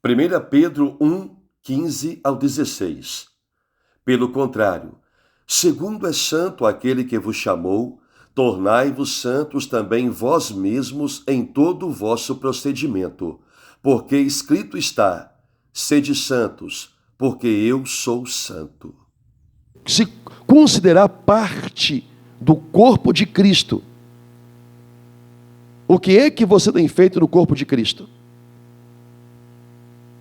1 Pedro 1, 15 ao 16. Pelo contrário, segundo é santo aquele que vos chamou, tornai-vos santos também vós mesmos em todo o vosso procedimento, porque escrito está: sede santos, porque eu sou santo. Se considerar parte do corpo de Cristo, o que é que você tem feito no corpo de Cristo?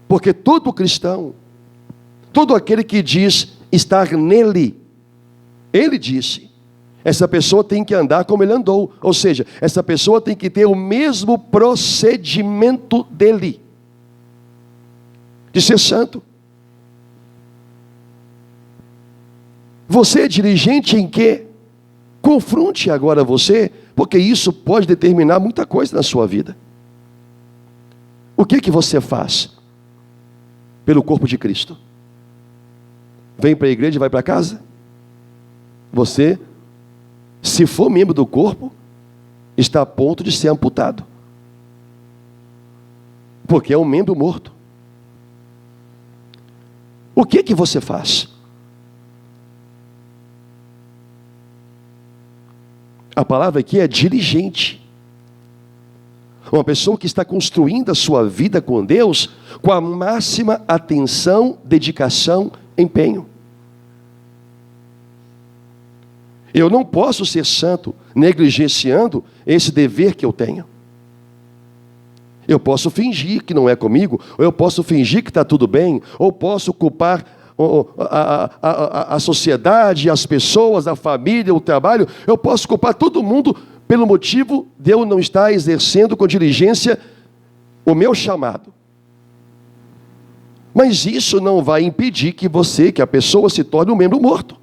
Porque todo cristão, todo aquele que diz estar nele, ele disse, essa pessoa tem que andar como ele andou, ou seja, essa pessoa tem que ter o mesmo procedimento dele, de ser santo. Você é diligente em quê? Confronte agora você, porque isso pode determinar muita coisa na sua vida. O que você faz pelo corpo de Cristo? Vem para a igreja e vai para casa? Você, se for membro do corpo, está a ponto de ser amputado, porque é um membro morto. O que você faz? A palavra aqui é diligente. Uma pessoa que está construindo a sua vida com Deus com a máxima atenção, dedicação, empenho. Eu não posso ser santo negligenciando esse dever que eu tenho. Eu posso fingir que não é comigo, ou eu posso fingir que está tudo bem, ou posso culpar a sociedade, as pessoas, a família, o trabalho. Eu posso culpar todo mundo pelo motivo de eu não estar exercendo com diligência o meu chamado. Mas isso não vai impedir que a pessoa se torne um membro morto,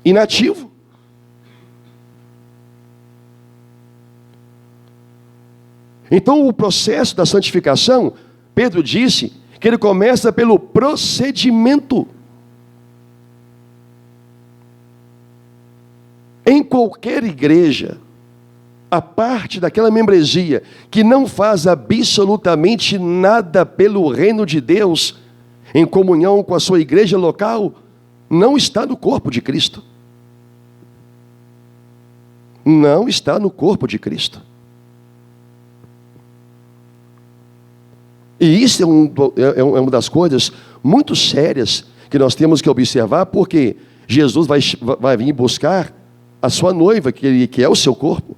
inativo. Então o processo da santificação, Pedro disse que ele começa pelo procedimento. Em qualquer igreja, a parte daquela membresia que não faz absolutamente nada pelo reino de Deus, em comunhão com a sua igreja local, não está no corpo de Cristo. Não está no corpo de Cristo. E isso é uma das coisas muito sérias que nós temos que observar, porque Jesus vai vir buscar a sua noiva, que é o seu corpo.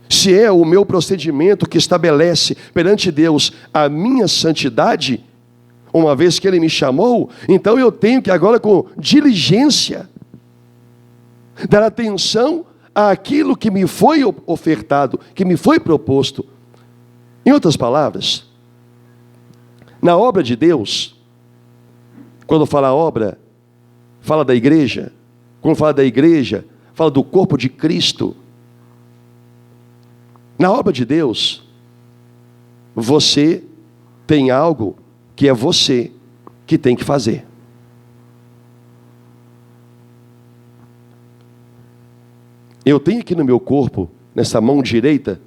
Se é o meu procedimento que estabelece perante Deus a minha santidade, uma vez que Ele me chamou, então eu tenho que agora com diligência dar atenção àquilo que me foi ofertado, que me foi proposto. Em outras palavras, na obra de Deus, quando fala obra, fala da igreja. Quando fala da igreja, fala do corpo de Cristo. Na obra de Deus, você tem algo que é você que tem que fazer. Eu tenho aqui no meu corpo, nessa mão direita,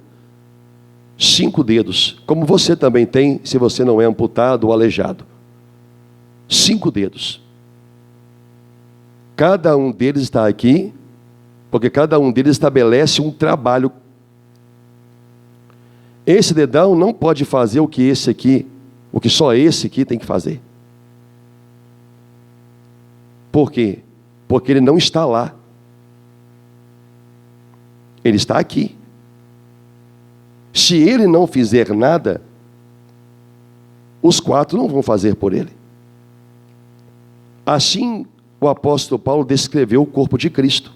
5 dedos, como você também tem, se você não é amputado ou aleijado. 5 dedos. Cada um deles está aqui, porque cada um deles estabelece um trabalho. Esse dedão não pode fazer o que só esse aqui tem que fazer. Por quê? Porque ele não está lá. Ele está aqui. Se ele não fizer nada, os 4 não vão fazer por ele. Assim, o apóstolo Paulo descreveu o corpo de Cristo.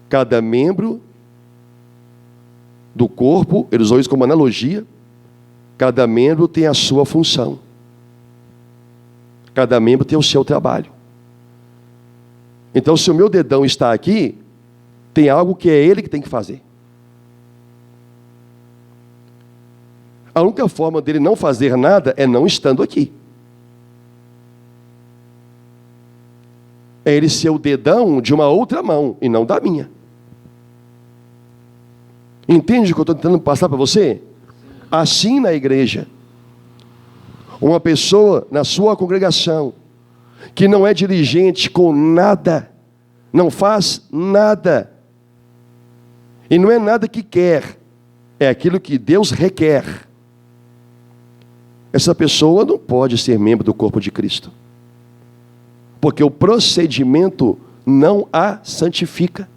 Cada membro do corpo, ele usou isso como analogia, cada membro tem a sua função. Cada membro tem o seu trabalho. Então, se o meu dedão está aqui, tem algo que é ele que tem que fazer. A única forma dele não fazer nada é não estando aqui. É ele ser o dedão de uma outra mão e não da minha. Entende o que eu estou tentando passar para você? Assim na igreja, uma pessoa na sua congregação que não é diligente com nada, não faz nada, e não é nada que quer, é aquilo que Deus requer. Essa pessoa não pode ser membro do corpo de Cristo, porque o procedimento não a santifica.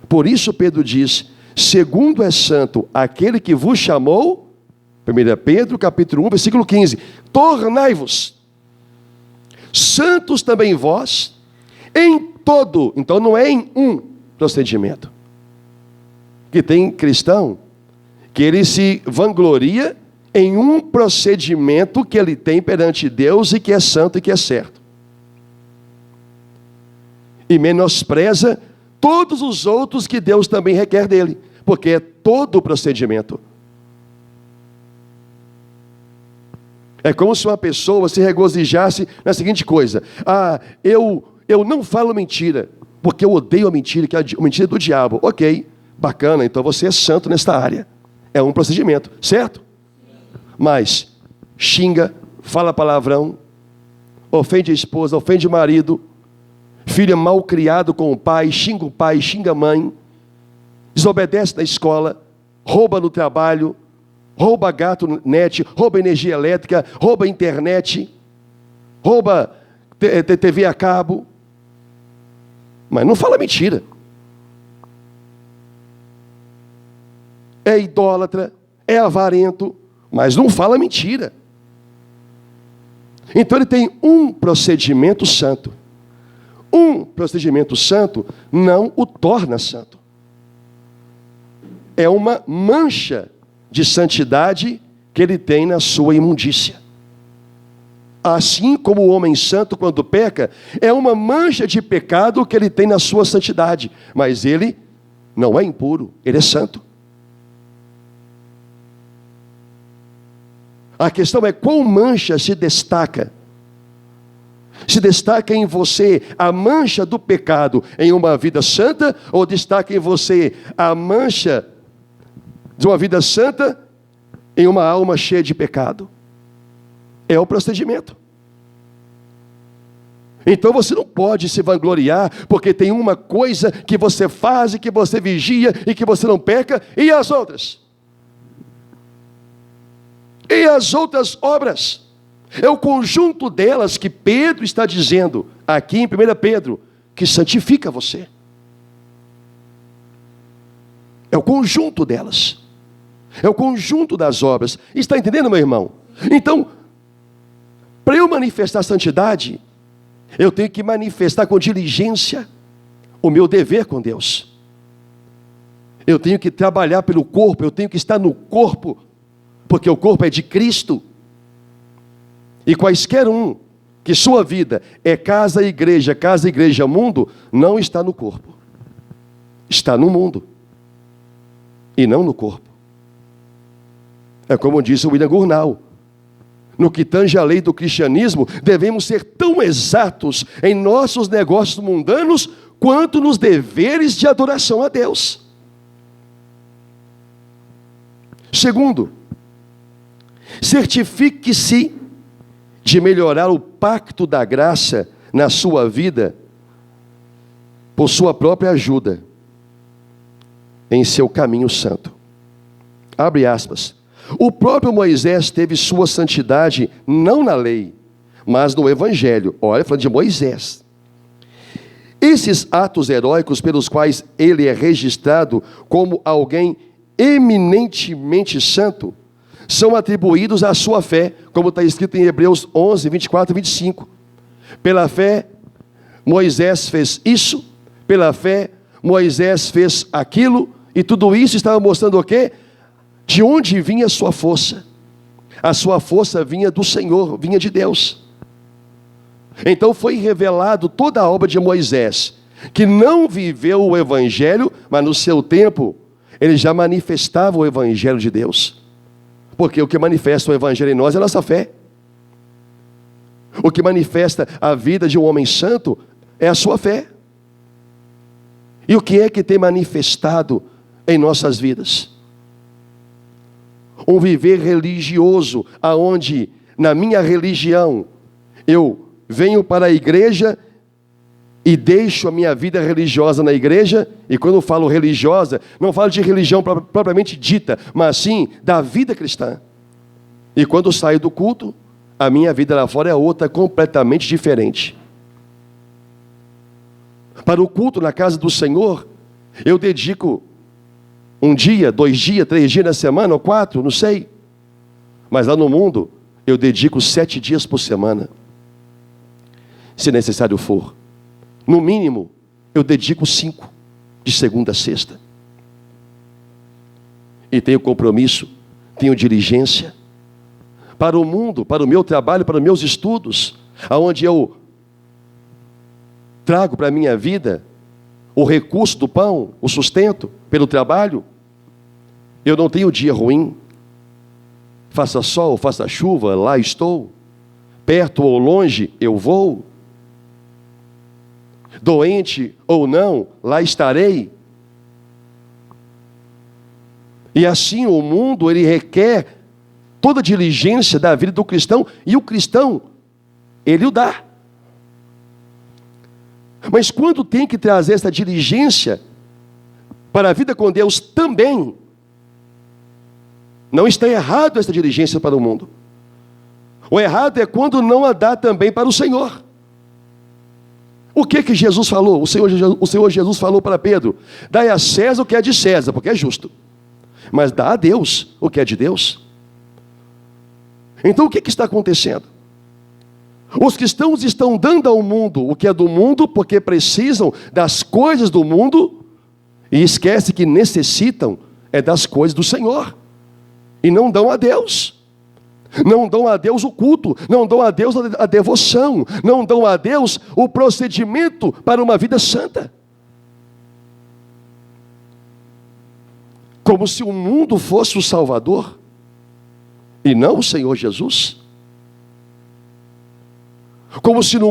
Por isso Pedro diz: segundo é santo aquele que vos chamou, 1 Pedro capítulo 1, versículo 15, tornai-vos santos também vós, em todo, então não é em um procedimento, que tem cristão, que ele se vangloria em um procedimento que ele tem perante Deus e que é santo e que é certo, e menospreza todos os outros que Deus também requer dele, porque é todo o procedimento. É como se uma pessoa se regozijasse na seguinte coisa: eu não falo mentira, porque eu odeio a mentira, que é a mentira do diabo. Ok, bacana, então você é santo nesta área. É um procedimento, certo? Mas xinga, fala palavrão, ofende a esposa, ofende o marido, filho é mal criado com o pai, xinga a mãe, desobedece na escola, rouba no trabalho, rouba gato net, rouba energia elétrica, rouba internet, rouba TV a cabo, mas não fala mentira. É idólatra, é avarento, mas não fala mentira. Então ele tem um procedimento santo. Um procedimento santo não o torna santo. É uma mancha de santidade que ele tem na sua imundícia. Assim como o homem santo, quando peca, é uma mancha de pecado que ele tem na sua santidade. Mas ele não é impuro, ele é santo. A questão é qual mancha se destaca. Se destaca em você a mancha do pecado em uma vida santa, ou destaca em você a mancha de uma vida santa em uma alma cheia de pecado? É o procedimento. Então você não pode se vangloriar porque tem uma coisa que você faz e que você vigia e que você não peca, e as outras? E as outras obras? É o conjunto delas que Pedro está dizendo aqui em 1 Pedro, que santifica você. É o conjunto delas. É o conjunto das obras. Está entendendo, meu irmão? Então, para eu manifestar santidade, eu tenho que manifestar com diligência o meu dever com Deus. Eu tenho que trabalhar pelo corpo, eu tenho que estar no corpo, porque o corpo é de Cristo. E quaisquer um que sua vida é casa, igreja, mundo, não está no corpo. Está no mundo. E não no corpo. É como disse o William Gurnall: no que tange a lei do cristianismo, devemos ser tão exatos em nossos negócios mundanos, quanto nos deveres de adoração a Deus. Segundo, certifique-se de melhorar o pacto da graça na sua vida, por sua própria ajuda, em seu caminho santo. Abre aspas. O próprio Moisés teve sua santidade não na lei, mas no Evangelho. Olha, falando de Moisés. Esses atos heróicos pelos quais ele é registrado como alguém eminentemente santo, são atribuídos à sua fé, como está escrito em Hebreus 11, 24 e 25. Pela fé, Moisés fez isso, pela fé, Moisés fez aquilo, e tudo isso estava mostrando o quê? De onde vinha a sua força? A sua força vinha do Senhor, vinha de Deus. Então foi revelado toda a obra de Moisés, que não viveu o Evangelho, mas no seu tempo, ele já manifestava o Evangelho de Deus. Porque o que manifesta o Evangelho em nós é a nossa fé. O que manifesta a vida de um homem santo é a sua fé. E o que é que tem manifestado em nossas vidas? Um viver religioso, aonde na minha religião eu venho para a igreja e deixo a minha vida religiosa na igreja. E quando eu falo religiosa, não falo de religião propriamente dita, mas sim da vida cristã. E quando eu saio do culto, a minha vida lá fora é outra, completamente diferente. Para o culto na casa do Senhor, eu dedico 1 dia, 2 dias, 3 dias na semana, ou 4, não sei. Mas lá no mundo, eu dedico 7 dias por semana, se necessário for. No mínimo, eu dedico 5, de segunda a sexta. E tenho compromisso, tenho diligência. Para o mundo, para o meu trabalho, para os meus estudos, aonde eu trago para a minha vida o recurso do pão, o sustento, pelo trabalho, eu não tenho dia ruim. Faça sol, faça chuva, lá estou. Perto ou longe, eu vou. Doente ou não, lá estarei. E assim o mundo, ele requer toda a diligência da vida do cristão, e o cristão, ele o dá. Mas quando tem que trazer essa diligência para a vida com Deus também, não está errado essa diligência para o mundo. O errado é quando não a dá também para o Senhor. O que Jesus falou? O Senhor Jesus falou para Pedro: dai a César o que é de César, porque é justo. Mas dá a Deus o que é de Deus. Então o que está acontecendo? Os cristãos estão dando ao mundo o que é do mundo, porque precisam das coisas do mundo, e esquece que necessitam das coisas do Senhor. E não dão a Deus. Não dão a Deus o culto, não dão a Deus a devoção, não dão a Deus o procedimento para uma vida santa. Como se o mundo fosse o Salvador e não o Senhor Jesus. Como se o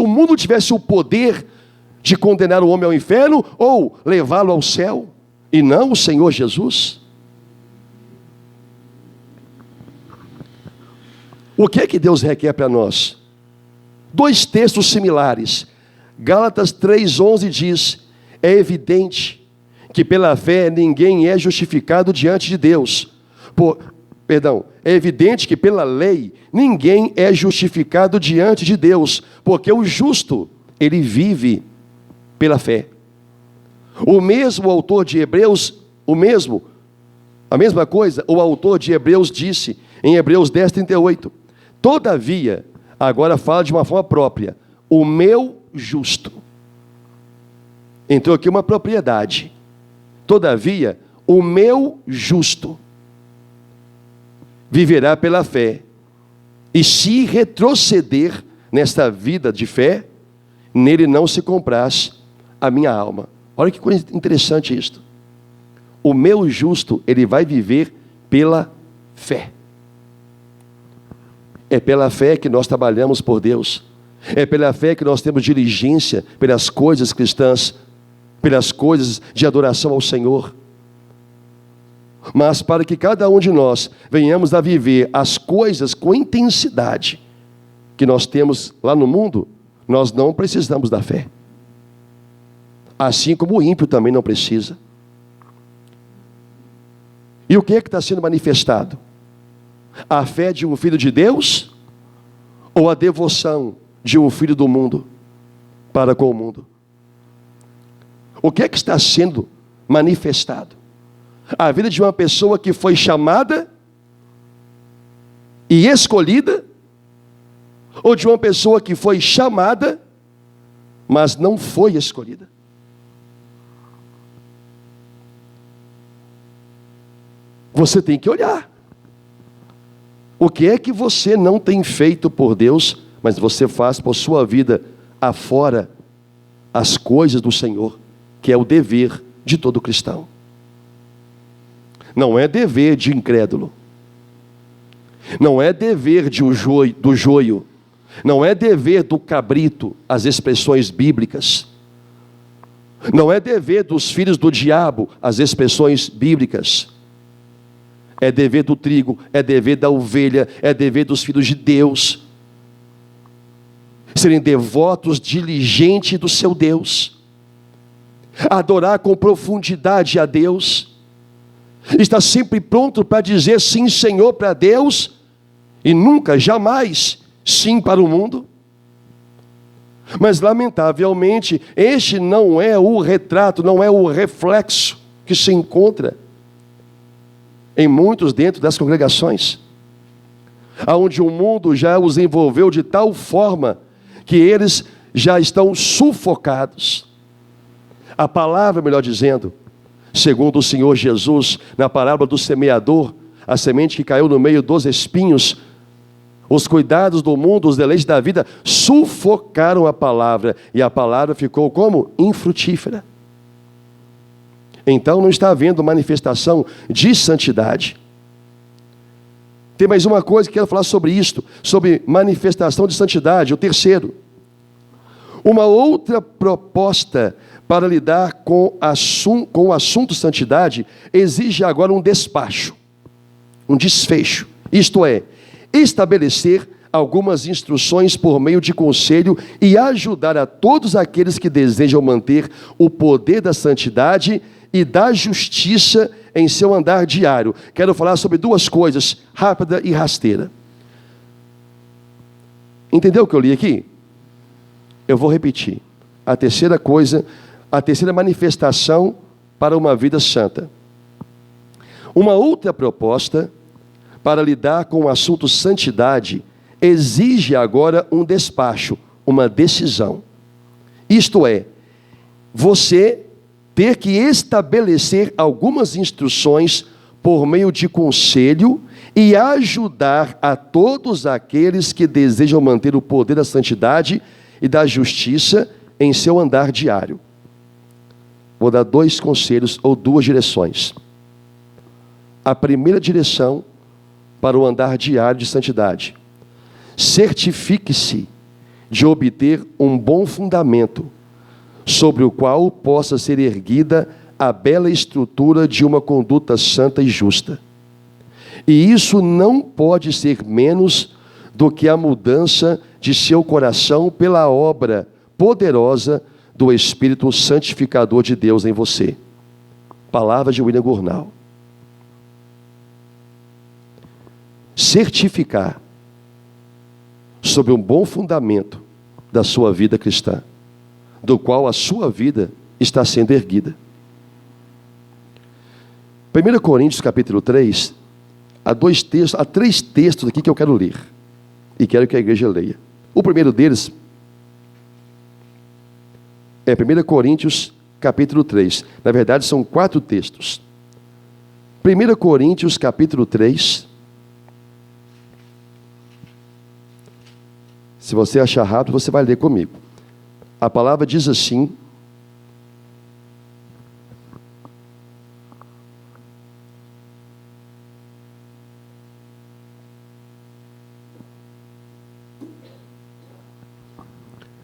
mundo tivesse o poder de condenar o homem ao inferno ou levá-lo ao céu e não o Senhor Jesus. O que é que Deus requer para nós? 2 textos similares. Gálatas 3:11 diz: é evidente que pela fé ninguém é justificado diante de Deus. É evidente que pela lei ninguém é justificado diante de Deus, porque o justo, ele vive pela fé. O mesmo autor de Hebreus, a mesma coisa, o autor de Hebreus disse em Hebreus 10:38. Todavia, agora fala de uma forma própria, o meu justo. Entrou aqui uma propriedade. Todavia, o meu justo viverá pela fé. E se retroceder nesta vida de fé, nele não se compraz a minha alma. Olha que coisa interessante isto. O meu justo, ele vai viver pela fé. É pela fé que nós trabalhamos por Deus. É pela fé que nós temos diligência pelas coisas cristãs, pelas coisas de adoração ao Senhor. Mas para que cada um de nós venhamos a viver as coisas com intensidade que nós temos lá no mundo, nós não precisamos da fé. Assim como o ímpio também não precisa. E o que é que está sendo manifestado? A fé de um filho de Deus ou a devoção de um filho do mundo para com o mundo? O que é que está sendo manifestado? A vida de uma pessoa que foi chamada e escolhida, ou de uma pessoa que foi chamada, mas não foi escolhida? Você tem que olhar. O que é que você não tem feito por Deus, mas você faz por sua vida afora as coisas do Senhor, que é o dever de todo cristão. Não é dever de incrédulo. Não é dever do joio. Não é dever do cabrito, as expressões bíblicas. Não é dever dos filhos do diabo, as expressões bíblicas. É dever do trigo, é dever da ovelha, é dever dos filhos de Deus. Serem devotos diligentes do seu Deus. Adorar com profundidade a Deus. Estar sempre pronto para dizer sim, Senhor, para Deus. E nunca, jamais, sim para o mundo. Mas, lamentavelmente, este não é o retrato, não é o reflexo que se encontra em muitos dentro das congregações, onde o mundo já os envolveu de tal forma que eles já estão sufocados. A palavra, melhor dizendo, segundo o Senhor Jesus, na parábola do semeador, a semente que caiu no meio dos espinhos, os cuidados do mundo, os deleites da vida, sufocaram a palavra, e a palavra ficou como? Infrutífera. Então não está havendo manifestação de santidade. Tem mais uma coisa que eu quero falar sobre isto, sobre manifestação de santidade, o terceiro. Uma outra proposta para lidar com o assunto santidade exige agora um despacho, um desfecho. Isto é, estabelecer algumas instruções por meio de conselho e ajudar a todos aqueles que desejam manter o poder da santidade e da justiça em seu andar diário. Quero falar sobre duas coisas, rápida e rasteira. Entendeu o que eu li aqui? Eu vou repetir. A terceira coisa, a terceira manifestação para uma vida santa. Uma outra proposta para lidar com o assunto santidade exige agora um despacho, uma decisão. Isto é, você ter que estabelecer algumas instruções por meio de conselho e ajudar a todos aqueles que desejam manter o poder da santidade e da justiça em seu andar diário. Vou dar dois conselhos ou duas direções. A primeira direção para o andar diário de santidade: certifique-se de obter um bom fundamento sobre o qual possa ser erguida a bela estrutura de uma conduta santa e justa. E isso não pode ser menos do que a mudança de seu coração pela obra poderosa do Espírito Santificador de Deus em você. Palavra de William Gurnall. Certificar sobre um bom fundamento da sua vida cristã, do qual a sua vida está sendo erguida. 1 Coríntios capítulo 3, há três textos aqui que eu quero ler, e quero que a igreja leia. O primeiro deles é 1 Coríntios capítulo 3, na verdade são 4 textos. 1 Coríntios capítulo 3, se você achar rápido, você vai ler comigo. A palavra diz assim: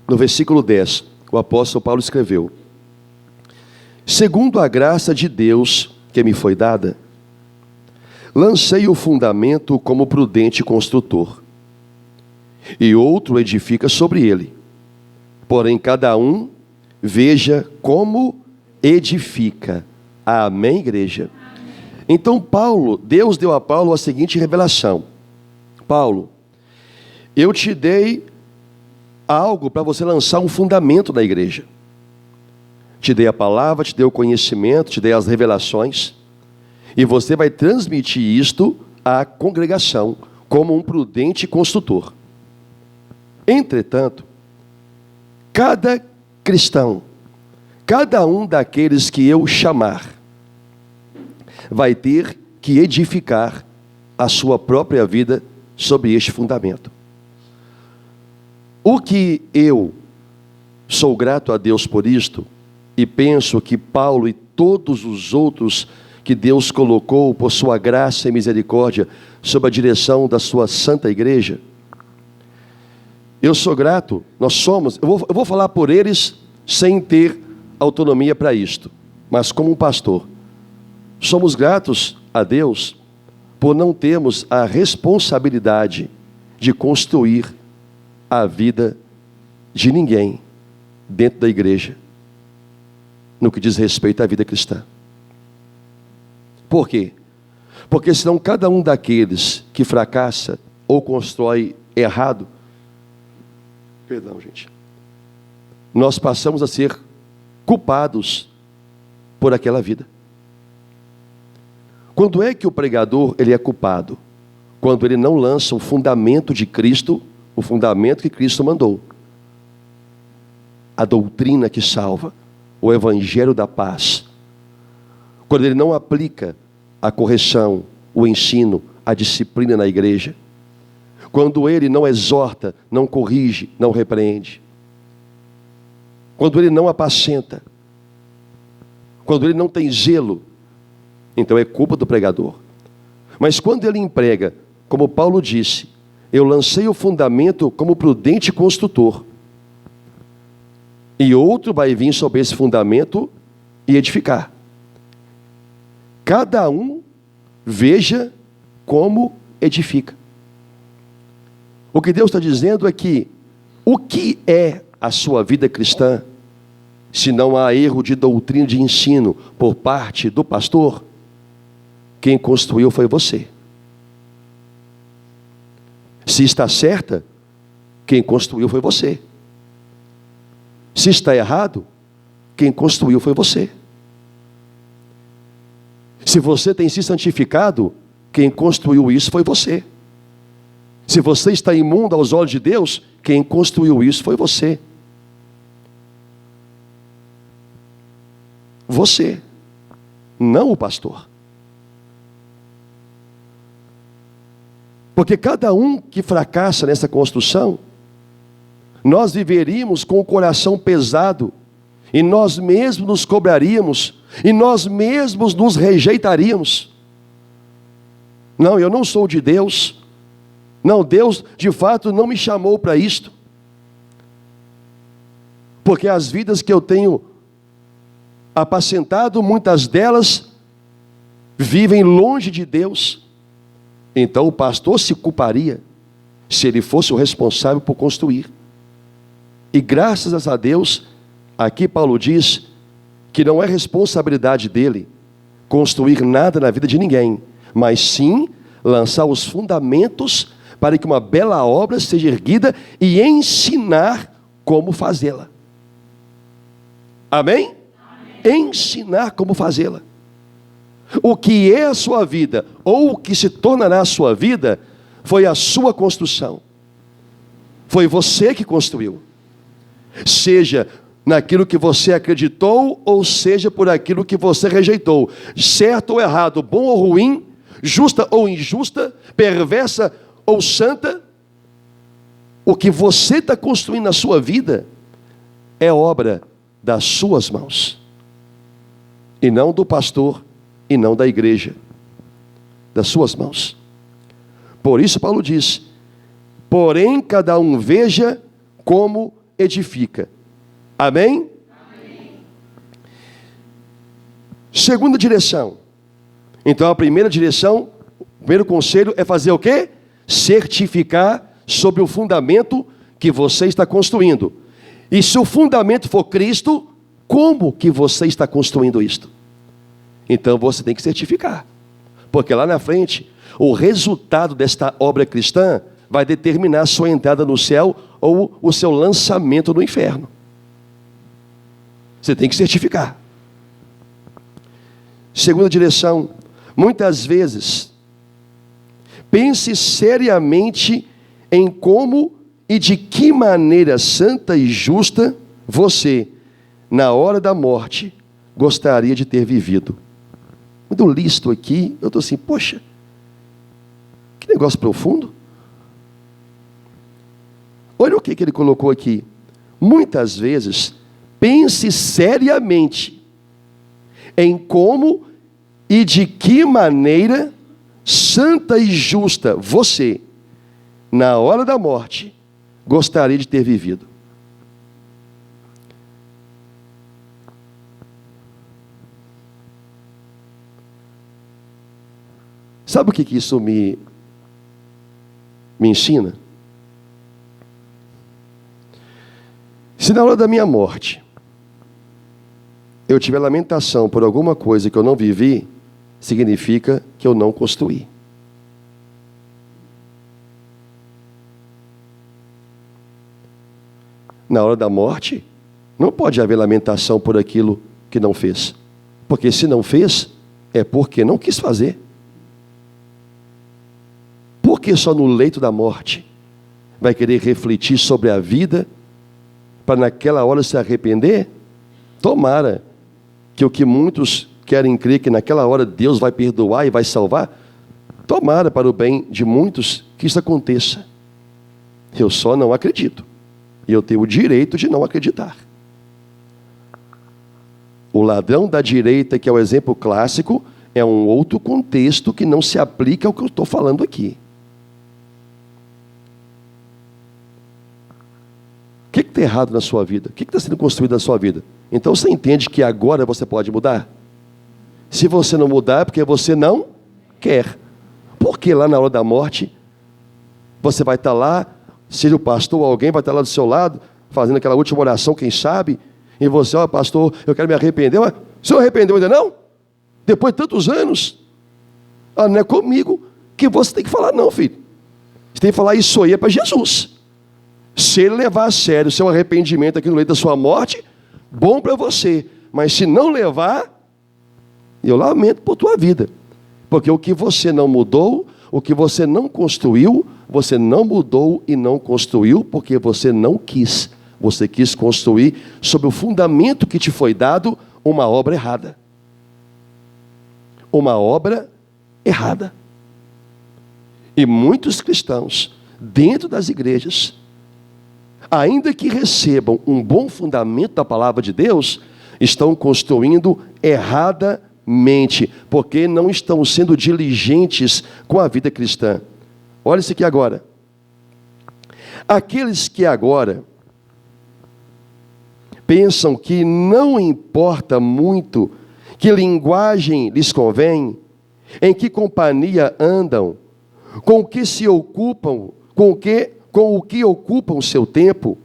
no versículo 10, o apóstolo Paulo escreveu: segundo a graça de Deus que me foi dada, lancei o fundamento como prudente construtor, e outro edifica sobre ele. Porém, cada um veja como edifica. Amém, igreja? Então, Deus deu a Paulo a seguinte revelação: Paulo, eu te dei algo para você lançar um fundamento da igreja. Te dei a palavra, te dei o conhecimento, te dei as revelações, e você vai transmitir isto à congregação como um prudente construtor. Entretanto, cada cristão, cada um daqueles que eu chamar, vai ter que edificar a sua própria vida sobre este fundamento. O que eu sou grato a Deus por isto, e penso que Paulo e todos os outros que Deus colocou por sua graça e misericórdia sob a direção da sua santa igreja, eu sou grato, nós somos, eu vou falar por eles sem ter autonomia para isto, mas como um pastor, somos gratos a Deus por não termos a responsabilidade de construir a vida de ninguém dentro da igreja, no que diz respeito à vida cristã. Por quê? Porque senão cada um daqueles que fracassa ou constrói errado, nós passamos a ser culpados por aquela vida. Quando é que o pregador ele é culpado? Quando ele não lança o fundamento de Cristo, o fundamento que Cristo mandou. A doutrina que salva, o evangelho da paz. Quando ele não aplica a correção, o ensino, a disciplina na igreja. Quando ele não exorta, não corrige, não repreende. Quando ele não apacenta. Quando ele não tem zelo, então é culpa do pregador. Mas quando ele emprega, como Paulo disse, eu lancei o fundamento como prudente construtor. E outro vai vir sobre esse fundamento e edificar. Cada um veja como edifica. O que Deus está dizendo é que o que é a sua vida cristã, se não há erro de doutrina de ensino por parte do pastor, quem construiu foi você. Se está certa, quem construiu foi você. Se está errado, quem construiu foi você. Se você tem se santificado, quem construiu isso foi você. Se você está imundo aos olhos de Deus, quem construiu isso foi você. Você, não o pastor. Porque cada um que fracassa nessa construção, nós viveríamos com o coração pesado, e nós mesmos nos cobraríamos, e nós mesmos nos rejeitaríamos. Não, eu não sou de Deus. Não, Deus de fato não me chamou para isto. Porque as vidas que eu tenho apacentado, muitas delas vivem longe de Deus. Então o pastor se culparia se ele fosse o responsável por construir. E graças a Deus, aqui Paulo diz que não é responsabilidade dele construir nada na vida de ninguém, mas sim lançar os fundamentos para que uma bela obra seja erguida e ensinar como fazê-la. Amém? Amém? Ensinar como fazê-la. O que é a sua vida, ou o que se tornará a sua vida, foi a sua construção. Foi você que construiu. Seja naquilo que você acreditou, ou seja por aquilo que você rejeitou. Certo ou errado, bom ou ruim, justa ou injusta, perversa ou santa, o que você está construindo na sua vida é obra das suas mãos. E não do pastor, e não da igreja. Das suas mãos. Por isso Paulo diz, porém cada um veja como edifica. Amém? Amém. Segunda direção. Então a primeira direção, o primeiro conselho é fazer o quê? Certificar sobre o fundamento que você está construindo. E se o fundamento for Cristo, como que você está construindo isto? Então você tem que certificar. Porque lá na frente, o resultado desta obra cristã vai determinar a sua entrada no céu ou o seu lançamento no inferno. Você tem que certificar. Segunda direção, muitas vezes, pense seriamente em como e de que maneira santa e justa você, na hora da morte, gostaria de ter vivido. Quando eu li isto aqui, eu estou assim, poxa, que negócio profundo. Olha o que ele colocou aqui. Muitas vezes, pense seriamente em como e de que maneira santa e justa você, na hora da morte, gostaria de ter vivido. Sabe o que isso me ensina? Se na hora da minha morte eu tiver lamentação por alguma coisa que eu não vivi, significa que eu não construí. Na hora da morte, não pode haver lamentação por aquilo que não fez. Porque se não fez, é porque não quis fazer. Por que só no leito da morte vai querer refletir sobre a vida para naquela hora se arrepender? Tomara que o que muitos querem crer que naquela hora Deus vai perdoar e vai salvar, tomara para o bem de muitos que isso aconteça. Eu só não acredito. E eu tenho o direito de não acreditar. O ladrão da direita, que é o exemplo clássico, é um outro contexto que não se aplica ao que eu estou falando aqui. O que está errado na sua vida? O que está sendo construído na sua vida? Então você entende que agora você pode mudar? Se você não mudar, é porque você não quer. Porque lá na hora da morte, você vai estar lá, seja o pastor ou alguém vai estar lá do seu lado, fazendo aquela última oração, quem sabe, e você, ó, pastor, eu quero me arrepender. Mas o senhor arrependeu ainda não? Depois de tantos anos? Ah, não é comigo que você tem que falar não, filho. Você tem que falar isso aí é para Jesus. Se ele levar a sério o seu arrependimento aqui no leito da sua morte, bom para você. Mas se não levar, eu lamento por tua vida. Porque o que você não mudou, o que você não construiu, você não mudou e não construiu porque você não quis. Você quis construir sobre o fundamento que te foi dado uma obra errada. Uma obra errada. E muitos cristãos, dentro das igrejas, ainda que recebam um bom fundamento da palavra de Deus, estão construindo erradamente, porque não estão sendo diligentes com a vida cristã. Olha isso aqui agora. Aqueles que agora pensam que não importa muito que linguagem lhes convém, em que companhia andam, com o que se ocupam, com o que ocupam o seu tempo,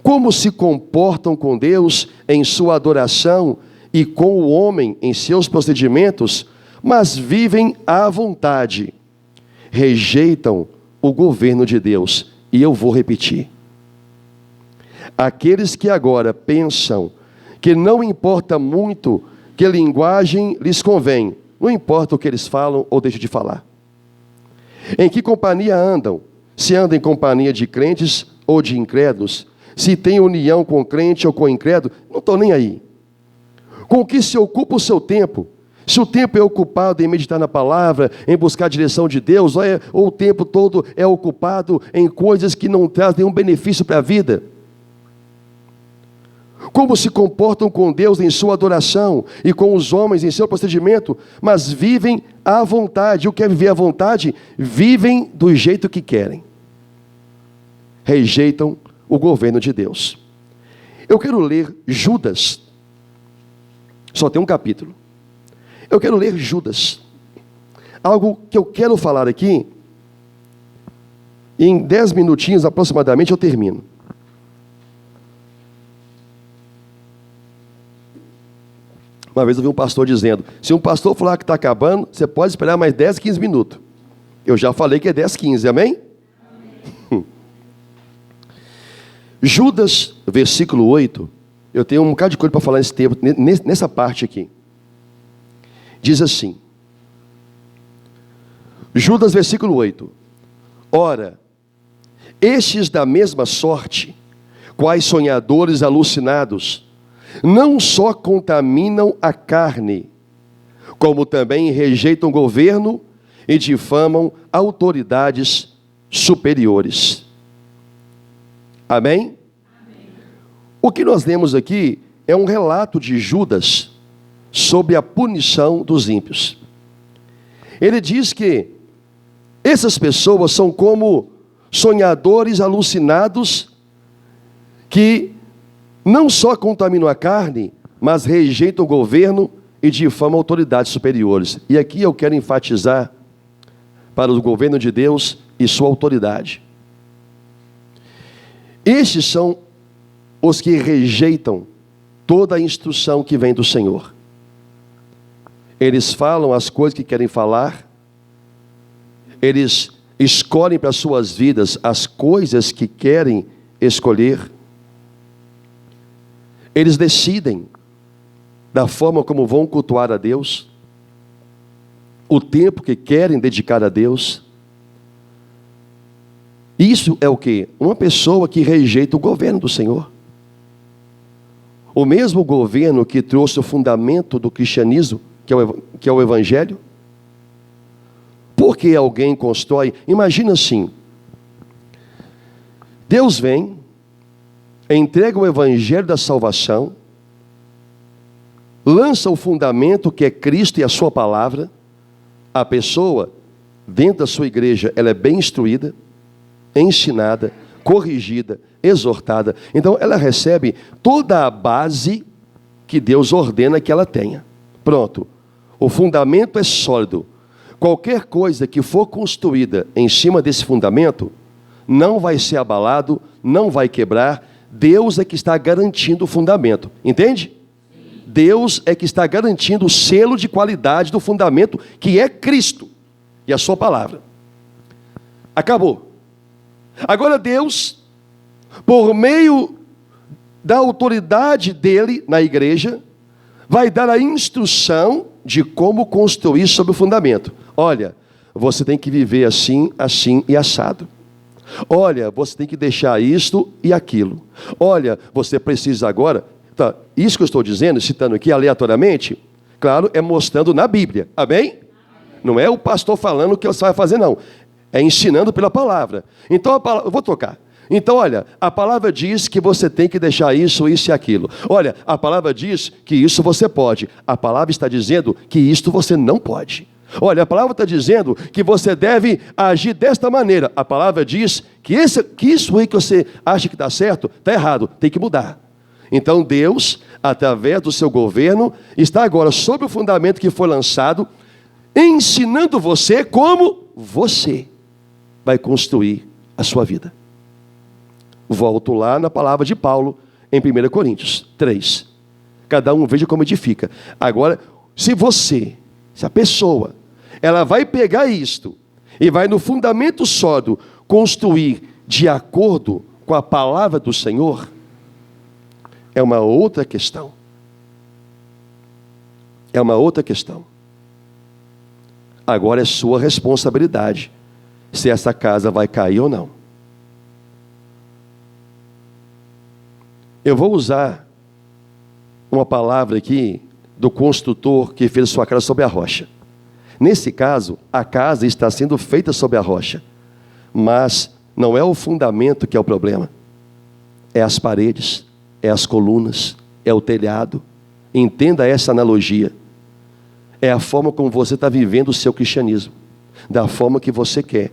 como se comportam com Deus em sua adoração e com o homem em seus procedimentos, mas vivem à vontade, rejeitam o governo de Deus. E eu vou repetir. Aqueles que agora pensam que não importa muito que linguagem lhes convém, não importa o que eles falam ou deixam de falar. Em que companhia andam? Se andam em companhia de crentes ou de incrédulos, se tem união com crente ou com incrédulo, não estou nem aí. Com o que se ocupa o seu tempo? Se o tempo é ocupado em meditar na palavra, em buscar a direção de Deus, ou o tempo todo é ocupado em coisas que não trazem nenhum benefício para a vida? Como se comportam com Deus em sua adoração e com os homens em seu procedimento, mas vivem à vontade. O que é viver à vontade? Vivem do jeito que querem. Rejeitam o governo de Deus. Eu quero ler Judas. Só tem um capítulo. Eu quero ler Judas. Algo que eu quero falar aqui, em 10 minutinhos aproximadamente eu termino. Uma vez eu vi um pastor dizendo, se um pastor falar que está acabando, você pode esperar mais 10, 15 minutos. Eu já falei que é 10, 15, amém? Amém. Judas, versículo 8, eu tenho um bocado de coisa para falar nesse tempo, nessa parte aqui. Diz assim, Judas, versículo 8, ora, estes da mesma sorte, quais sonhadores alucinados, não só contaminam a carne, como também rejeitam o governo e difamam autoridades superiores. Amém? Amém? O que nós lemos aqui é um relato de Judas sobre a punição dos ímpios. Ele diz que essas pessoas são como sonhadores alucinados que não só contaminam a carne, mas rejeitam o governo e difamam autoridades superiores. E aqui eu quero enfatizar para o governo de Deus e sua autoridade. Estes são os que rejeitam toda a instrução que vem do Senhor. Eles falam as coisas que querem falar, eles escolhem para suas vidas as coisas que querem escolher, eles decidem da forma como vão cultuar a Deus, o tempo que querem dedicar a Deus. Isso é o quê? Uma pessoa que rejeita o governo do Senhor. O mesmo governo que trouxe o fundamento do cristianismo, que é o Evangelho. Por que alguém constrói? Imagina assim: Deus vem, entrega o Evangelho da salvação, lança o fundamento que é Cristo e a sua palavra. A pessoa, dentro da sua igreja, ela é bem instruída, ensinada, corrigida, exortada. Então ela recebe toda a base que Deus ordena que ela tenha. Pronto, o fundamento é sólido. Qualquer coisa que for construída em cima desse fundamento não vai ser abalado, não vai quebrar. Deus é que está garantindo o fundamento, entende? Deus é que está garantindo o selo de qualidade do fundamento, que é Cristo e a sua palavra. Acabou. Agora Deus, por meio da autoridade dele na igreja, vai dar a instrução de como construir sobre o fundamento. Olha, você tem que viver assim, assim e assado. Olha, você tem que deixar isto e aquilo. Olha, você precisa agora... Tá, isso que eu estou dizendo, citando aqui aleatoriamente, claro, é mostrando na Bíblia. Amém? Não é o pastor falando o que você vai fazer, não. É ensinando pela palavra. Então, eu vou tocar. Então, olha, a palavra diz que você tem que deixar isso, isso e aquilo. Olha, a palavra diz que isso você pode. A palavra está dizendo que isto você não pode. Olha, a palavra está dizendo que você deve agir desta maneira. A palavra diz que isso aí que você acha que está certo, está errado, tem que mudar. Então Deus, através do seu governo, está agora sobre o fundamento que foi lançado, ensinando você como você vai construir a sua vida. Volto lá na palavra de Paulo, em 1 Coríntios 3. Cada um veja como edifica. Agora, se a pessoa, ela vai pegar isto, e vai no fundamento sólido, construir de acordo com a palavra do Senhor, é uma outra questão. É uma outra questão. Agora é sua responsabilidade se essa casa vai cair ou não. Eu vou usar uma palavra aqui do construtor que fez sua casa sobre a rocha. Nesse caso, a casa está sendo feita sobre a rocha, mas não é o fundamento que é o problema, é as paredes, é as colunas, é o telhado. Entenda essa analogia. É a forma como você está vivendo o seu cristianismo, da forma que você quer,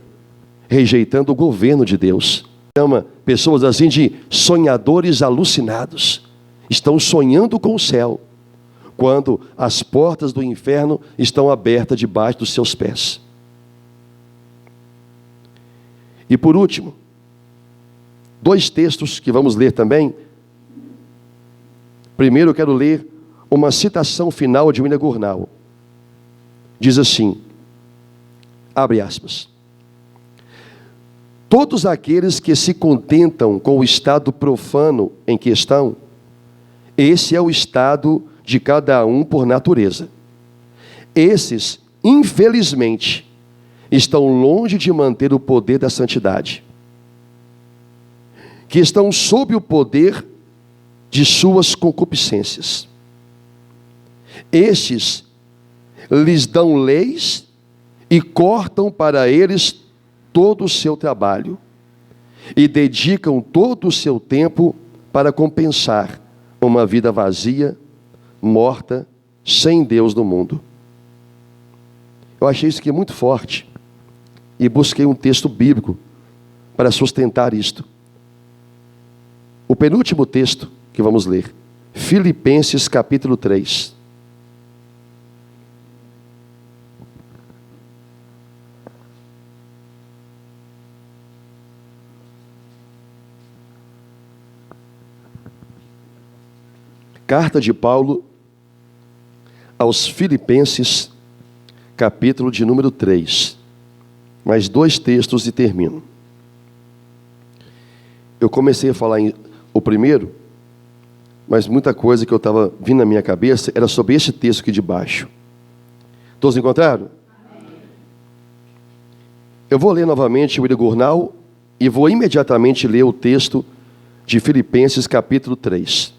rejeitando o governo de Deus. Chama pessoas assim de sonhadores alucinados. Estão sonhando com o céu, quando as portas do inferno estão abertas debaixo dos seus pés. E por último, 2 textos que vamos ler também. Primeiro eu quero ler uma citação final de William Gurnall. Diz assim, abre aspas: todos aqueles que se contentam com o estado profano em questão, esse é o estado de cada um por natureza. Esses, infelizmente, estão longe de manter o poder da santidade, que estão sob o poder de suas concupiscências. Estes lhes dão leis e cortam para eles todo o seu trabalho e dedicam todo o seu tempo para compensar uma vida vazia, morta, sem Deus no mundo. Eu achei isso aqui muito forte e busquei um texto bíblico para sustentar isto. O penúltimo texto que vamos ler, Filipenses capítulo 3. Carta de Paulo aos Filipenses, capítulo de número 3. Mais 2 textos e termino. Eu comecei a falar o primeiro, mas muita coisa que eu estava vindo na minha cabeça era sobre este texto aqui de baixo. Todos encontraram? Eu vou ler novamente o William Gurnall e vou imediatamente ler o texto de Filipenses capítulo 3.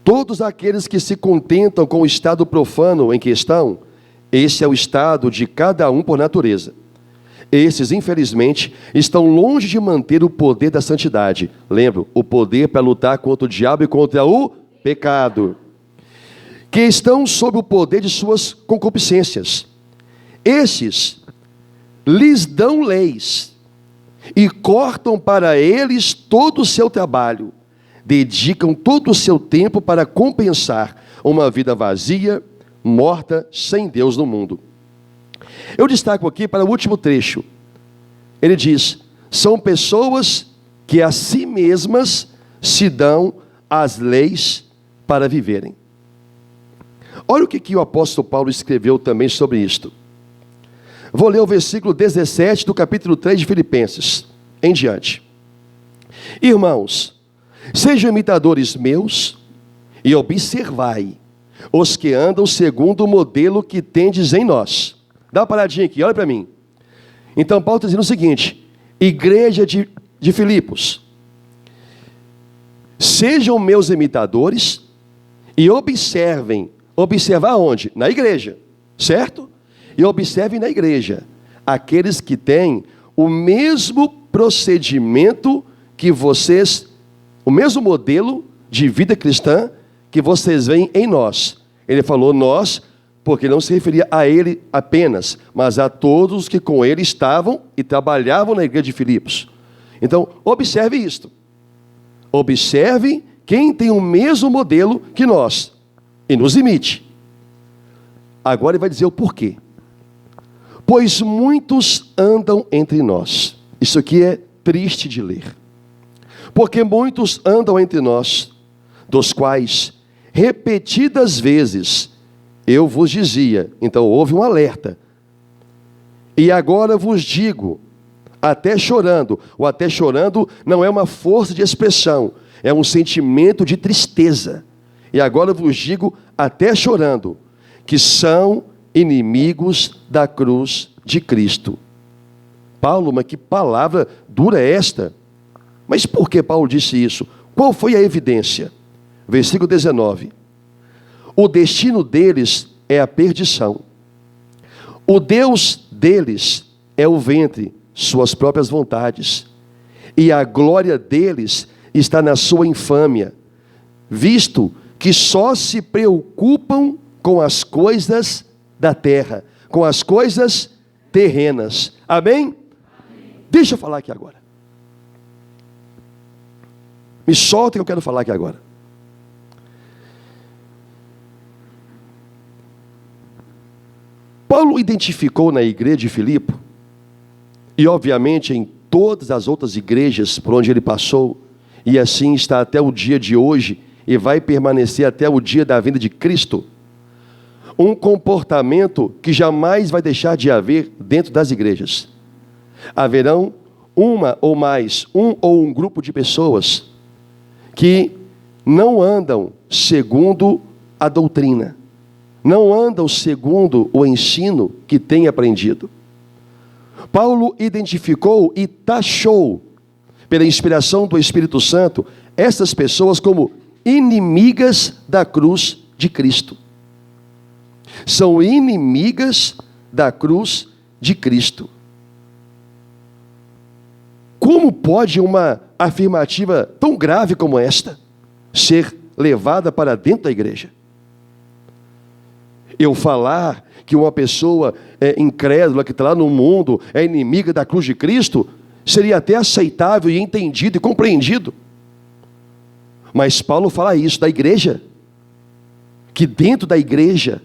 Todos aqueles que se contentam com o estado profano em que estão, esse é o estado de cada um por natureza. Esses, infelizmente, estão longe de manter o poder da santidade. Lembro, o poder para lutar contra o diabo e contra o pecado. Que estão sob o poder de suas concupiscências. Esses lhes dão leis e cortam para eles todo o seu trabalho. Dedicam todo o seu tempo para compensar uma vida vazia, morta, sem Deus no mundo. Eu destaco aqui para o último trecho. Ele diz: são pessoas que a si mesmas se dão as leis para viverem. Olha o que o apóstolo Paulo escreveu também sobre isto. Vou ler o versículo 17 do capítulo 3 de Filipenses, em diante. Irmãos, sejam imitadores meus e observai os que andam segundo o modelo que tendes em nós. Dá uma paradinha aqui, olha para mim. Então Paulo está dizendo o seguinte: igreja de Filipos, sejam meus imitadores e observem. Observar onde? Na igreja, certo? E observem na igreja aqueles que têm o mesmo procedimento que vocês, o mesmo modelo de vida cristã que vocês veem em nós. Ele falou nós, porque não se referia a ele apenas, mas a todos que com ele estavam e trabalhavam na igreja de Filipos. Então, observe isto. Observe quem tem o mesmo modelo que nós e nos imite. Agora ele vai dizer o porquê. Pois muitos andam entre nós. Isso aqui é triste de ler. Porque muitos andam entre nós, dos quais repetidas vezes eu vos dizia. Então houve um alerta. E agora vos digo, até chorando. O até chorando não é uma força de expressão, é um sentimento de tristeza. E agora vos digo, até chorando, que são inimigos da cruz de Cristo. Paulo, mas que palavra dura é esta? Mas por que Paulo disse isso? Qual foi a evidência? Versículo 19. O destino deles é a perdição. O Deus deles é o ventre, suas próprias vontades. E a glória deles está na sua infâmia, visto que só se preocupam com as coisas da terra, com as coisas terrenas. Amém? Deixa eu falar aqui agora. Me solta que eu quero falar aqui agora. Paulo identificou na igreja de Filipe, e obviamente em todas as outras igrejas por onde ele passou, e assim está até o dia de hoje, e vai permanecer até o dia da vinda de Cristo, um comportamento que jamais vai deixar de haver dentro das igrejas. Haverão uma ou mais, um ou um grupo de pessoas que não andam segundo a doutrina, não andam segundo o ensino que têm aprendido. Paulo identificou e taxou, pela inspiração do Espírito Santo, essas pessoas como inimigas da cruz de Cristo. São inimigas da cruz de Cristo. Como pode uma afirmativa tão grave como esta ser levada para dentro da igreja? Eu falar que uma pessoa incrédula que está lá no mundo é inimiga da cruz de Cristo, seria até aceitável e entendido e compreendido. Mas Paulo fala isso da igreja, que dentro da igreja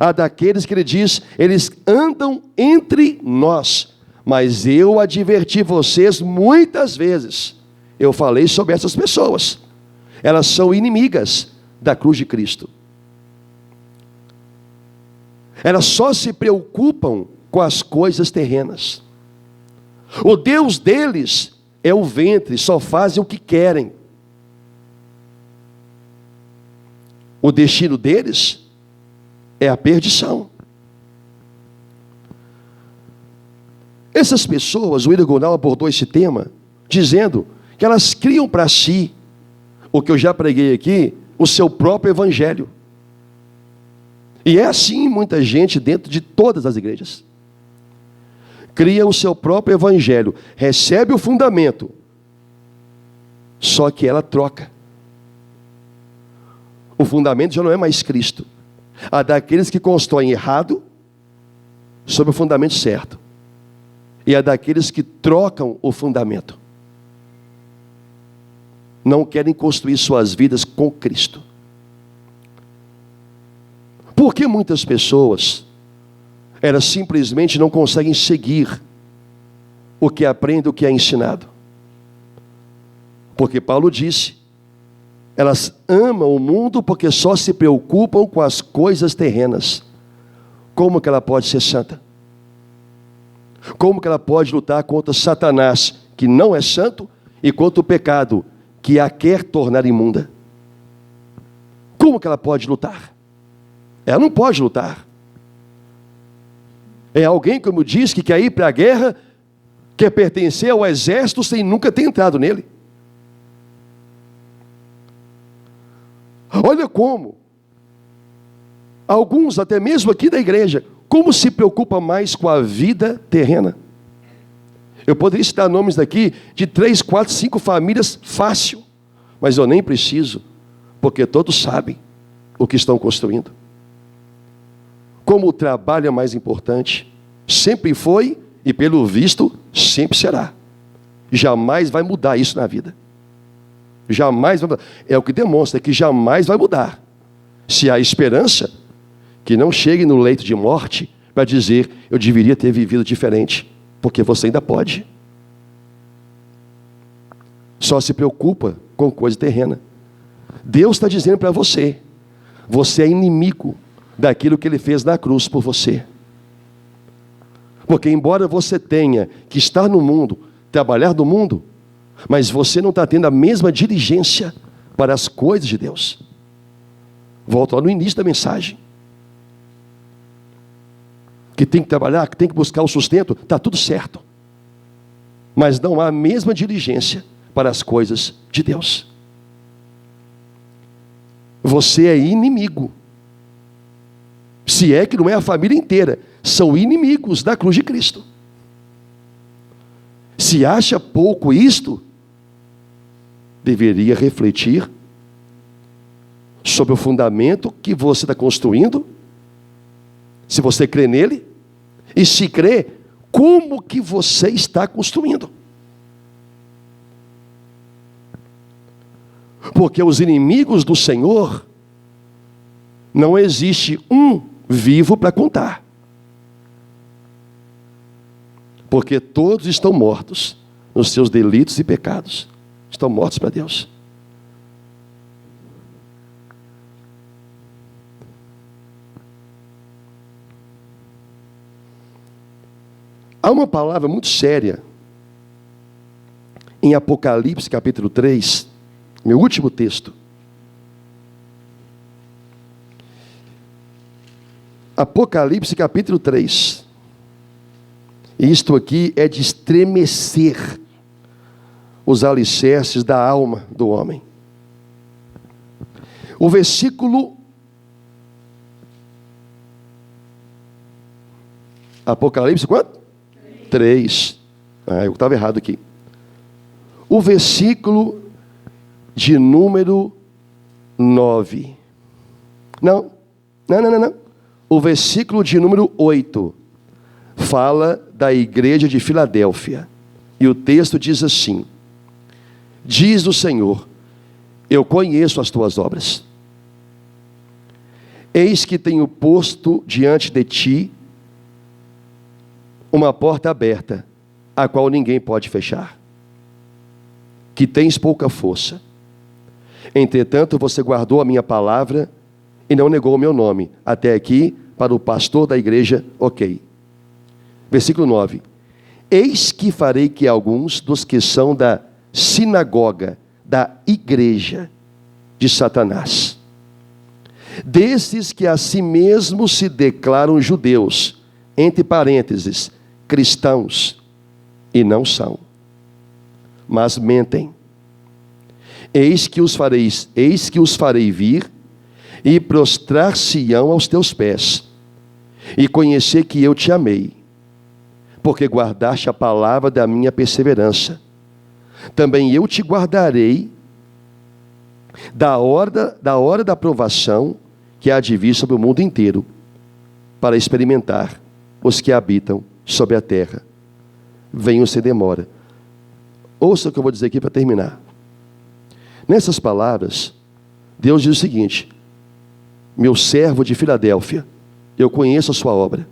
há daqueles que ele diz, eles andam entre nós, mas eu adverti vocês muitas vezes. Eu falei sobre essas pessoas. elas são inimigas da cruz de Cristo. Elas só se preocupam com as coisas terrenas. O Deus deles é o ventre, só fazem o que querem. O destino deles é a perdição. Essas pessoas, o William Gurnall abordou esse tema, dizendo que elas criam para si, o que eu já preguei aqui, o seu próprio evangelho. E é assim muita gente dentro de todas as igrejas. Cria o seu próprio evangelho, recebe o fundamento, só que ela troca. O fundamento já não é mais Cristo. Há daqueles que constroem errado sobre o fundamento certo. E há daqueles que trocam o fundamento. Não querem construir suas vidas com Cristo. Por que muitas pessoas, elas simplesmente não conseguem seguir o que aprendem, o que é ensinado? Porque Paulo disse, elas amam o mundo porque só se preocupam com as coisas terrenas. Como que ela pode ser santa? Como que ela pode lutar contra Satanás, que não é santo, e contra o pecado, que a quer tornar imunda? Como que ela pode lutar? Ela não pode lutar. É alguém, como diz, que quer ir para a guerra, quer pertencer ao exército sem nunca ter entrado nele. Olha como alguns, até mesmo aqui da igreja, como se preocupa mais com a vida terrena. Eu poderia citar nomes daqui de 3, 4, 5 famílias fácil, mas eu nem preciso, porque todos sabem o que estão construindo. Como o trabalho é mais importante, sempre foi e pelo visto sempre será. Jamais vai mudar isso na vida. Jamais vai mudar. É o que demonstra que jamais vai mudar. Se há esperança, que não chegue no leito de morte para dizer, eu deveria ter vivido diferente, porque você ainda pode. Só se preocupa com coisa terrena. Deus está dizendo para você, você é inimigo daquilo que Ele fez na cruz por você. Porque embora você tenha que estar no mundo, trabalhar no mundo, mas você não está tendo a mesma diligência para as coisas de Deus. Volto lá no início da mensagem. Que tem que trabalhar, que tem que buscar o sustento, está tudo certo. Mas não há a mesma diligência para as coisas de Deus. Você é inimigo. Se é que não é a família inteira, são inimigos da cruz de Cristo. Se acha pouco isto, deveria refletir sobre o fundamento que você está construindo, se você crê nele, e se crê, como que você está construindo. Porque os inimigos do Senhor, não existe um vivo para contar. Porque todos estão mortos nos seus delitos e pecados. Estão mortos para Deus. Há uma palavra muito séria em Apocalipse capítulo 3, meu último texto. Apocalipse capítulo 3. Isto aqui é de estremecer os alicerces da alma do homem. O versículo... Apocalipse quanto? 3. Eu estava errado aqui. O versículo de número 9. Não. O versículo de número 8 fala da igreja de Filadélfia. E o texto diz assim: diz o Senhor, eu conheço as tuas obras. Eis que tenho posto diante de ti uma porta aberta, a qual ninguém pode fechar. Que tens pouca força, Entretanto, você guardou a minha palavra e não negou o meu nome. Até aqui, para o pastor da igreja, ok. Versículo 9. Eis que farei que alguns dos que são da sinagoga, da igreja de Satanás, desses que a si mesmos se declaram judeus, entre parênteses, cristãos, e não são, mas mentem. Eis que os farei vir, e prostrar-se-ão aos teus pés, e conhecer que eu te amei, porque guardaste a palavra da minha perseverança. Também eu te guardarei da hora da provação que há de vir sobre o mundo inteiro, para experimentar os que habitam sobre a terra. Venham sem demora. Ouça o que eu vou dizer aqui para terminar. Nessas palavras, Deus diz o seguinte: meu servo de Filadélfia, eu conheço a sua obra.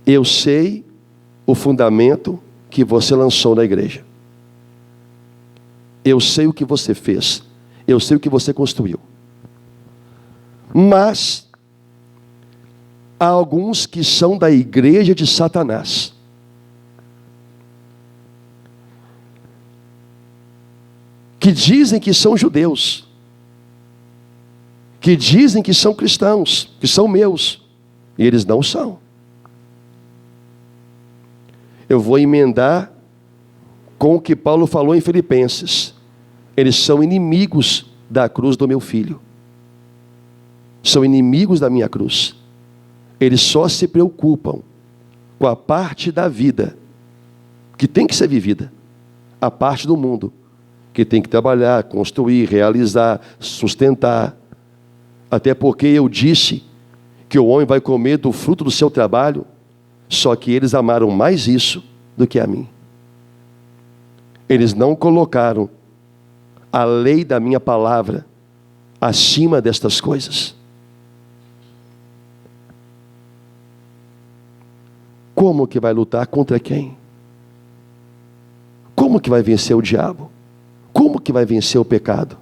Eu sei o fundamento que você lançou na igreja. Eu sei o que você fez. Eu sei o que você construiu. Mas há alguns que são da igreja de Satanás, que dizem que são judeus, que dizem que são cristãos, que são meus, e eles não são. Eu vou emendar com o que Paulo falou em Filipenses. Eles são inimigos da cruz do meu filho. São inimigos da minha cruz. Eles só se preocupam com a parte da vida que tem que ser vivida, a parte do mundo que tem que trabalhar, construir, realizar, sustentar. Até porque eu disse que o homem vai comer do fruto do seu trabalho, só que eles amaram mais isso do que a mim. Eles não colocaram a lei da minha palavra acima destas coisas. Como que vai lutar contra quem? Como que vai vencer o diabo? Como que vai vencer o pecado?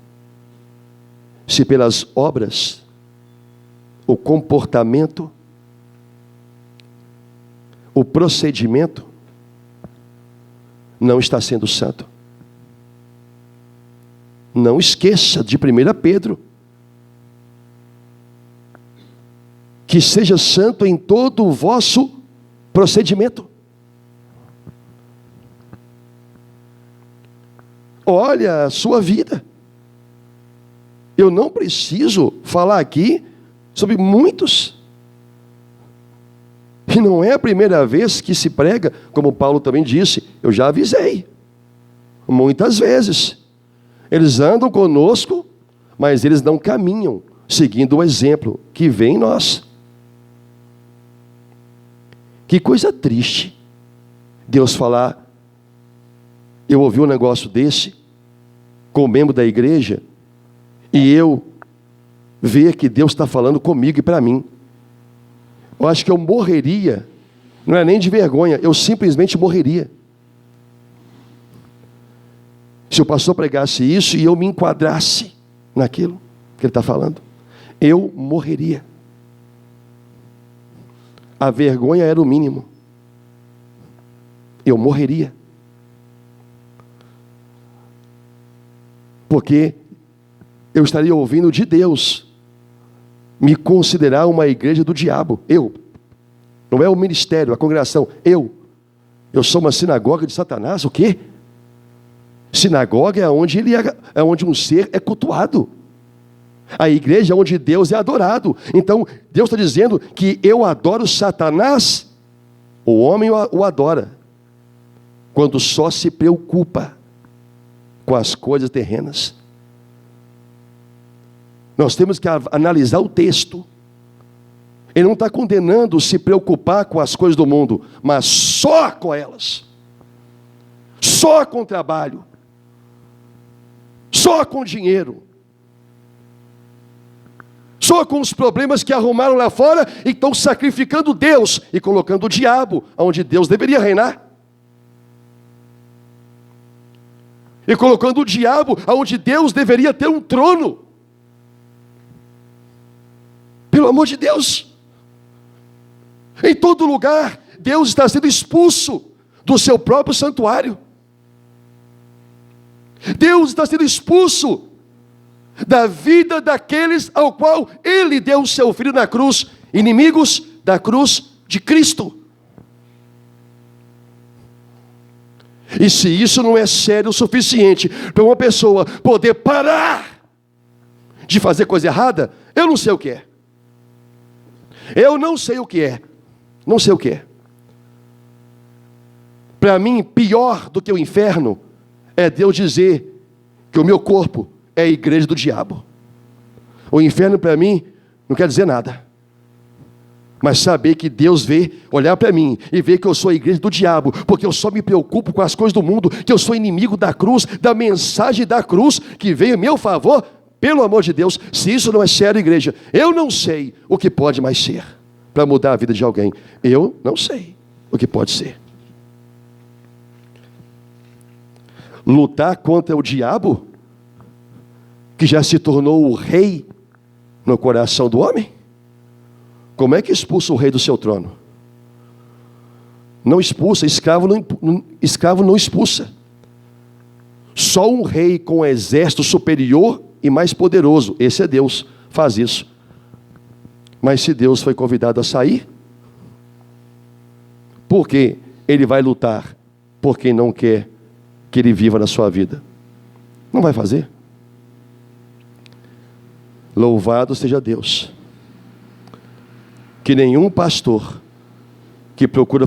Se pelas obras, o comportamento, o procedimento não está sendo santo. Não esqueça de 1 Pedro. Que seja santo em todo o vosso procedimento. Olha a sua vida. Eu não preciso falar aqui sobre muitos. E não é a primeira vez que se prega, como Paulo também disse, eu já avisei. Muitas vezes. Eles andam conosco, mas eles não caminham seguindo o exemplo que vem em nós. Que coisa triste Deus falar, eu ouvi um negócio desse com um membro da igreja e eu ver que Deus está falando comigo e para mim. Eu acho que eu morreria, não é nem de vergonha, eu simplesmente morreria. Se o pastor pregasse isso e eu me enquadrasse naquilo que ele está falando, eu morreria. A vergonha era o mínimo. Eu morreria. Porque eu estaria ouvindo de Deus me considerar uma igreja do diabo. Eu. Não é o ministério, a congregação. Eu sou uma sinagoga de Satanás. O quê? Sinagoga é onde um ser é cultuado. A igreja é onde Deus é adorado. Então, Deus está dizendo que eu adoro Satanás. O homem o adora quando só se preocupa com as coisas terrenas. Nós temos que analisar o texto. Ele não está condenando se preocupar com as coisas do mundo, mas só com elas. Só com o trabalho. Só com o dinheiro. Só com os problemas que arrumaram lá fora e estão sacrificando Deus e colocando o diabo onde Deus deveria reinar. e colocando o diabo aonde Deus deveria ter um trono. Pelo amor de Deus. Em todo lugar, Deus está sendo expulso do seu próprio santuário. Deus está sendo expulso da vida daqueles ao qual Ele deu o seu Filho na cruz, inimigos da cruz de Cristo. E se isso não é sério o suficiente para uma pessoa poder parar de fazer coisa errada, eu não sei o que é. Eu não sei o que é. Não sei o que é. Para mim, pior do que o inferno é Deus dizer que o meu corpo é a igreja do diabo. O inferno para mim não quer dizer nada. Mas saber que Deus vê, olhar para mim e ver que eu sou a igreja do diabo, porque eu só me preocupo com as coisas do mundo, que eu sou inimigo da cruz, da mensagem da cruz, que veio em meu favor, pelo amor de Deus, se isso não é sério, igreja, eu não sei o que pode mais ser, para mudar a vida de alguém. Eu não sei o que pode ser. Lutar contra o diabo, que já se tornou o rei no coração do homem? Como é que expulsa o rei do seu trono? Não expulsa, escravo não expulsa. Só um rei com um exército superior e mais poderoso, esse é Deus, faz isso. Mas se Deus foi convidado a sair, por que ele vai lutar por quem não quer que ele viva na sua vida? Não vai fazer. Louvado seja Deus. Que nenhum pastor que procura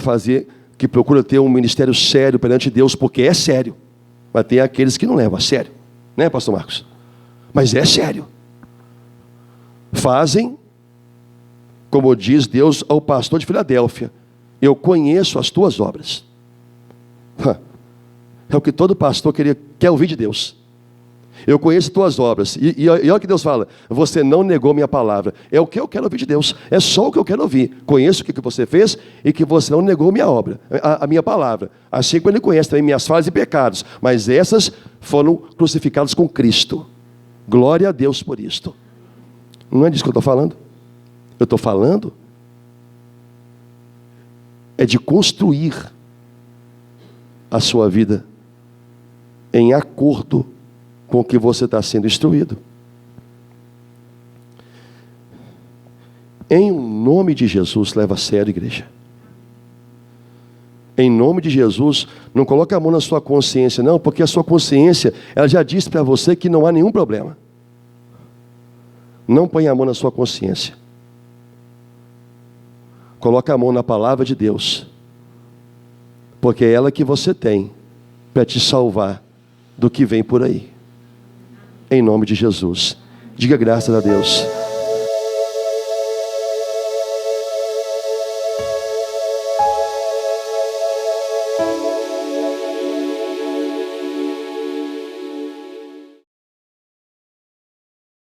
ter um ministério sério perante Deus, porque é sério, mas tem aqueles que não levam a sério, né, pastor Marcos? Mas é sério. Fazem, como diz Deus ao pastor de Filadélfia: eu conheço as tuas obras. É o que todo pastor quer ouvir de Deus. Eu conheço tuas obras. E olha o que Deus fala: você não negou minha palavra. É o que eu quero ouvir de Deus. É só o que eu quero ouvir. Conheço o que você fez e que você não negou minha obra, a minha palavra. Assim como ele conhece também minhas falhas e pecados. Mas essas foram crucificadas com Cristo. Glória a Deus por isto. Não é disso que eu estou falando. Eu estou falando é de construir a sua vida em acordo com o que você está sendo instruído. Em nome de Jesus, leva a sério, igreja. Em nome de Jesus, não coloque a mão na sua consciência, não, porque a sua consciência, ela já disse para você que não há nenhum problema. Não ponha a mão na sua consciência. Coloque a mão na palavra de Deus, porque é ela que você tem para te salvar do que vem por aí. Em nome de Jesus. Diga graças a Deus.